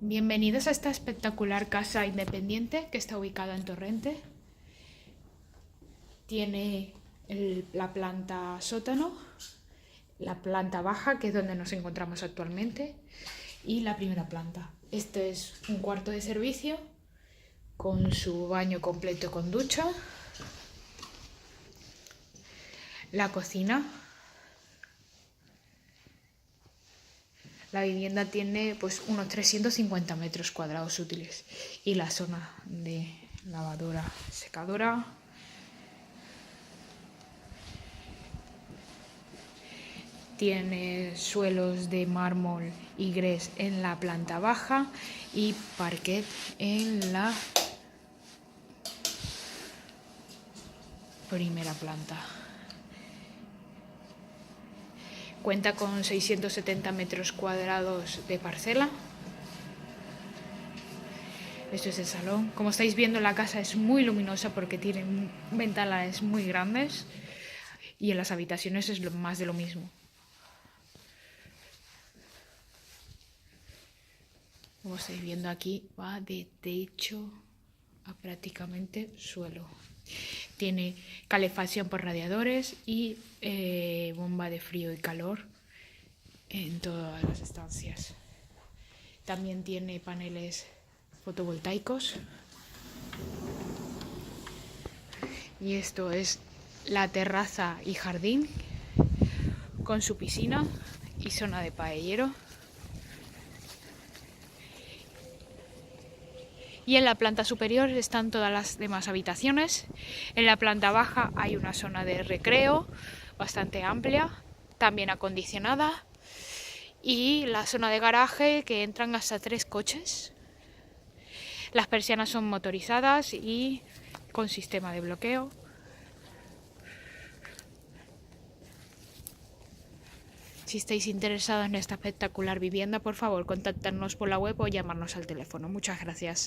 Bienvenidos a esta espectacular casa independiente que está ubicada en Torrente. Tiene la planta sótano, la planta baja, que es donde nos encontramos actualmente, y la primera planta. Este es un cuarto de servicio con su baño completo con ducha, la cocina. La vivienda tiene pues unos 350 metros cuadrados útiles y la zona de lavadora, secadora. Tiene suelos de mármol y grés en la planta baja y parquet en la primera planta. Cuenta con 670 metros cuadrados de parcela. Esto es el salón. Como estáis viendo, la casa es muy luminosa porque tiene ventanas muy grandes y en las habitaciones es más de lo mismo. Como estáis viendo aquí, va de techo a prácticamente suelo. Tiene calefacción por radiadores y bomba de frío y calor en todas las estancias. También tiene paneles fotovoltaicos. Y esto es la terraza y jardín con su piscina y zona de paellero. Y en la planta superior están todas las demás habitaciones. En la planta baja hay una zona de recreo bastante amplia, también acondicionada, y la zona de garaje que entran hasta 3 coches. Las persianas son motorizadas y con sistema de bloqueo. Si estáis interesados en esta espectacular vivienda, por favor, contactarnos por la web o llamarnos al teléfono. Muchas gracias.